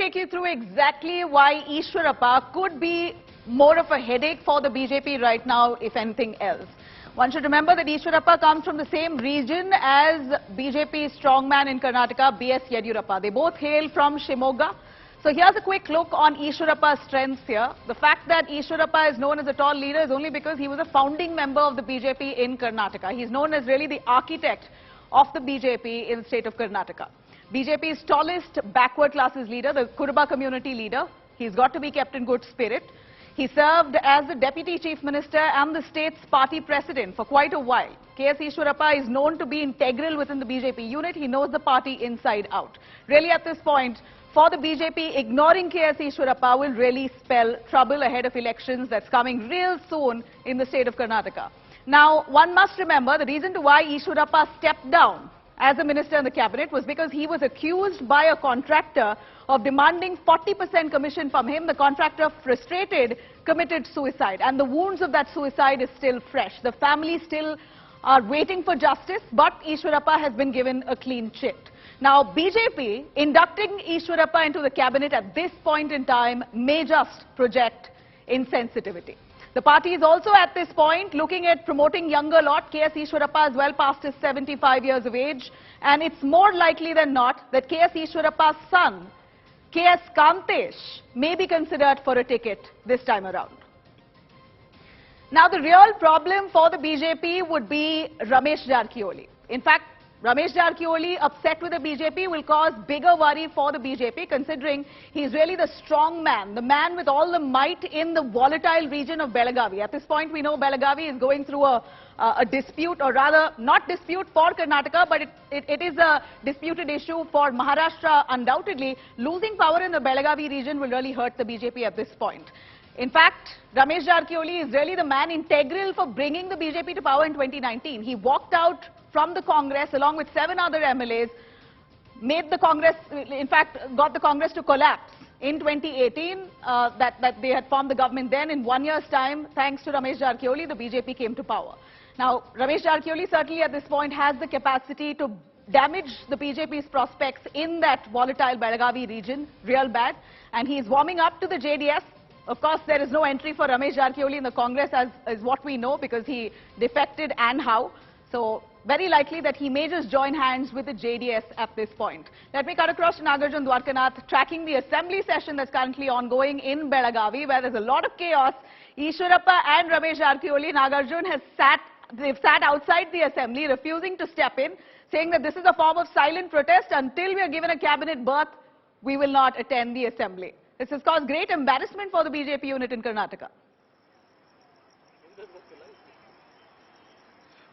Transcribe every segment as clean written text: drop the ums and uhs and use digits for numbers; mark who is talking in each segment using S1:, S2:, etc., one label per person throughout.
S1: take you through exactly why Ishwarappa could be more of a headache for the BJP right now, if anything else. One should remember that Ishwarappa comes from the same region as BJP strongman in Karnataka, KS Eshwarappa. They both hail from Shivamogga. So here's a quick look on Ishwarappa's strengths here. The fact that Ishwarappa is known as a tall leader is only because he was a founding member of the BJP in Karnataka. He's known as really the architect of the BJP in the state of Karnataka. BJP's tallest backward classes leader, the Kuruba community leader. He's got to be kept in good spirit. He served as the Deputy Chief Minister and the state's party president for quite a while. KS Eshwarappa is known to be integral within the BJP unit. He knows the party inside out. Really at this point, for the BJP, ignoring KS Eshwarappa will really spell trouble ahead of elections that's coming real soon in the state of Karnataka. Now, one must remember the reason to why Ishwarappa stepped down as a minister in the cabinet was because he was accused by a contractor of demanding 40% commission from him. The contractor, frustrated, committed suicide, and the wounds of that suicide is still fresh. The family still are waiting for justice, but Ishwarappa has been given a clean chit. Now, BJP inducting Ishwarappa into the cabinet at this point in time may just project insensitivity. The party is also at this point looking at promoting younger lot. KS Eshwarappa is well past his 75 years of age, and it's more likely than not that KS Eshwarappa's son, KS Kamtesh, may be considered for a ticket this time around. Now, the real problem for the BJP would be Ramesh Jarkiholi. In fact, Ramesh Jarkiholi upset with the BJP will cause bigger worry for the BJP, considering he's really the strong man, the man with all the might in the volatile region of Belagavi. At this point, we know Belagavi is going through a dispute, or rather not dispute for Karnataka, but it is a disputed issue for Maharashtra undoubtedly. Losing power in the Belagavi region will really hurt the BJP at this point. In fact, Ramesh Jarkiholi is really the man integral for bringing the BJP to power in 2019. He walked out from the Congress along with 7 other MLAs, made the Congress, in fact, got the Congress to collapse in 2018, that they had formed the government then. In 1 year's time, thanks to Ramesh Jarkiholi, the BJP came to power. Now, Ramesh Jarkiholi certainly at this point has the capacity to damage the BJP's prospects in that volatile Belagavi region real bad, and he is warming up to the JDS. Of course, there is no entry for Ramesh Jarkiholi in the Congress, as is what we know, because he defected and how. So, very likely that he may just join hands with the JDS at this point. Let me cut across to Nagarjun Dwarkanath, tracking the assembly session that's currently ongoing in Belagavi, where there's a lot of chaos. Ishwarappa and Ramesh Jarkiholi, Nagarjun they've sat outside the assembly, refusing to step in, saying that this is a form of silent protest. Until we are given a cabinet berth, we will not attend the assembly. This has caused great embarrassment for the BJP unit in Karnataka.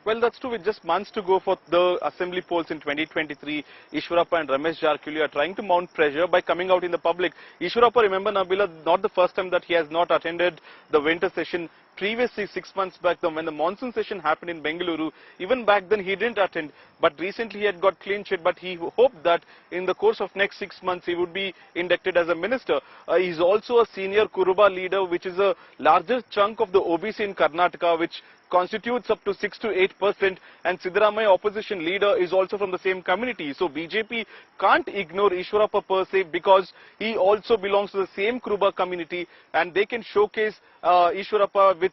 S2: Well, that's true. With just months to go for the assembly polls in 2023, Ishwarappa and Ramesh Jarkiholi are trying to mount pressure by coming out in the public. Ishwarappa, remember, Nabila, not the first time that he has not attended the winter session. Previously, 6 months back, when the monsoon session happened in Bengaluru, even back then he didn't attend. But recently he had got clean chit, but he hoped that in the course of next 6 months he would be inducted as a minister. He's also a senior Kuruba leader, which is a larger chunk of the OBC in Karnataka, which constitutes up to 6 to 8%, and Siddaramaiah opposition leader is also from the same community. So BJP can't ignore Ishwarappa per se, because he also belongs to the same Kuruba community, and they can showcase Ishwarappa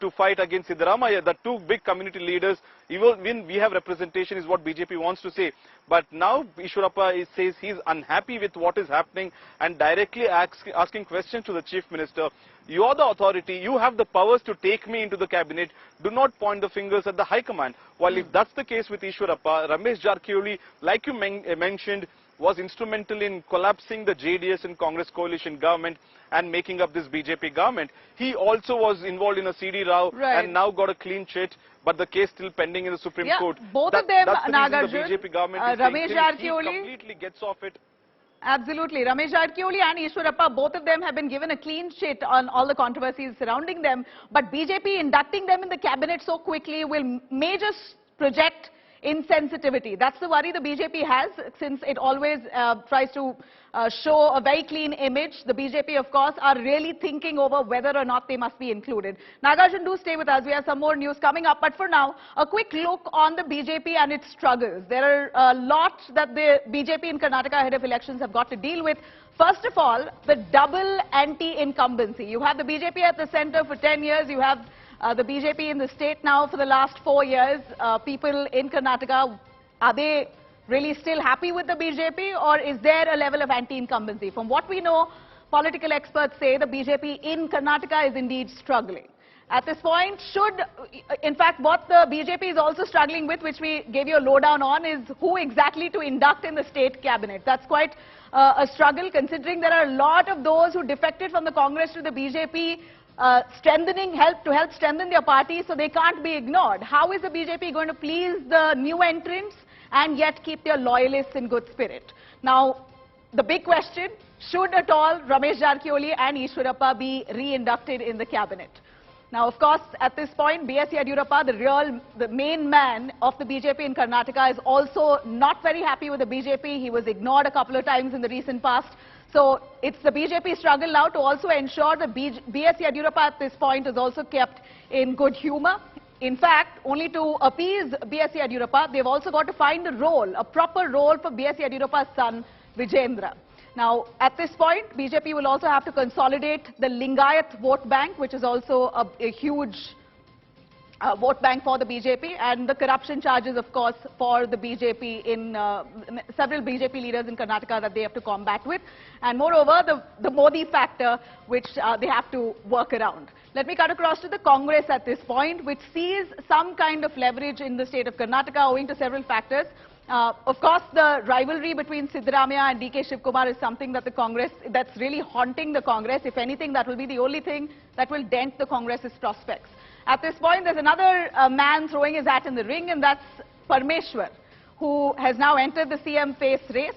S2: to fight against Siddaramaiah. The two big community leaders, even when we have representation, is what BJP wants to say. But now Ishwarappa says he's unhappy with what is happening and directly asking questions to the Chief Minister. You are the authority, you have the powers to take me into the cabinet, do not point the fingers at the High Command. While if that's the case with Ishwarappa, Ramesh Jarkiholi, like you mentioned, was instrumental in collapsing the JDS and Congress coalition government and making up this BJP government. He also was involved in a CD row and now got a clean chit, but the case still pending in the Supreme Court.
S1: Both of them,
S2: that's the
S1: Nagarjun,
S2: the BJP government
S1: Ramesh Jarkiholi,
S2: he completely gets off it.
S1: Absolutely. Ramesh Jarkiholi and Ishwarappa, both of them have been given a clean chit on all the controversies surrounding them. But BJP inducting them in the cabinet so quickly may just project insensitivity. That's the worry the BJP has, since it always tries to show a very clean image. The BJP, of course, are really thinking over whether or not they must be included. Nagarjun, do stay with us. We have some more news coming up. But for now, a quick look on the BJP and its struggles. There are a lot that the BJP in Karnataka ahead of elections have got to deal with. First of all, the double anti-incumbency. You have the BJP at the center for 10 years. You have the BJP in the state now for the last 4 years. People in Karnataka, are they really still happy with the BJP, or is there a level of anti-incumbency? From what we know, political experts say the BJP in Karnataka is indeed struggling. At this point, in fact, what the BJP is also struggling with, which we gave you a lowdown on, is who exactly to induct in the state cabinet. That's quite a struggle, considering there are a lot of those who defected from the Congress to the BJP, to help strengthen their party, so they can't be ignored. How is the BJP going to please the new entrants and yet keep their loyalists in good spirit? Now, the big question, should at all Ramesh Jarkiholi and Ishwarappa be re-inducted in the cabinet? Now, of course, at this point, Yeshwarappa, the main man of the BJP in Karnataka, is also not very happy with the BJP. He was ignored a couple of times in the recent past. So it's the BJP struggle now to also ensure that Yeshwarappa at this point is also kept in good humor. In fact, only to appease Yeshwarappa, they've also got to find a proper role for Yeshwarappa's son, Vijendra. Now, at this point, BJP will also have to consolidate the Lingayat vote bank, which is also a huge vote bank for the BJP, and the corruption charges, of course, for the BJP several BJP leaders in Karnataka that they have to combat with. And moreover, the Modi factor, which they have to work around. Let me cut across to the Congress at this point, which sees some kind of leverage in the state of Karnataka owing to several factors. Of course, the rivalry between Siddaramaiah and DK Shivkumar is something that that's really haunting the Congress. If anything, that will be the only thing that will dent the Congress's prospects. At this point, there's another man throwing his hat in the ring, and that's Parmeshwar, who has now entered the CM face race.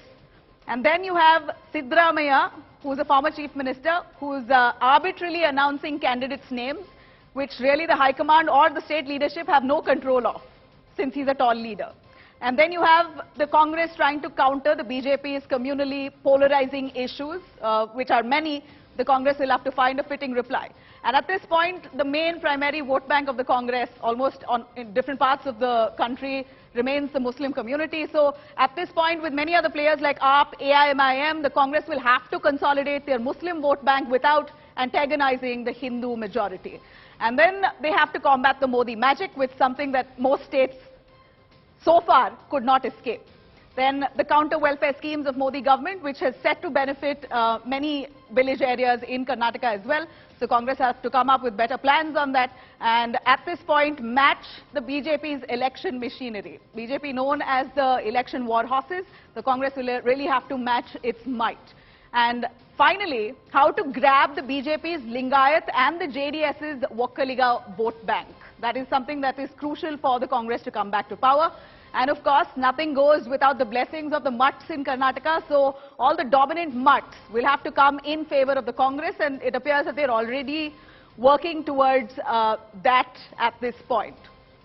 S1: And then you have Siddaramaiah, who's a former chief minister, who's arbitrarily announcing candidates' names, which really the High Command or the state leadership have no control of, since he's a tall leader. And then you have the Congress trying to counter the BJP's communally polarizing issues, which are many. The Congress will have to find a fitting reply. And at this point, the main primary vote bank of the Congress, in different parts of the country, remains the Muslim community. So at this point, with many other players like AAP, AIMIM, the Congress will have to consolidate their Muslim vote bank without antagonizing the Hindu majority. And then they have to combat the Modi magic with something that most states so far could not escape. Then the counter-welfare schemes of Modi government, which has set to benefit many village areas in Karnataka as well. So Congress has to come up with better plans on that, and at this point match the BJP's election machinery. BJP known as the election war horses, the Congress will really have to match its might. And finally, how to grab the BJP's Lingayat and the JDS's Vokkaliga vote bank. That is something that is crucial for the Congress to come back to power. And of course, nothing goes without the blessings of the mutts in Karnataka. So all the dominant mutts will have to come in favor of the Congress, and it appears that they're already working towards that at this point.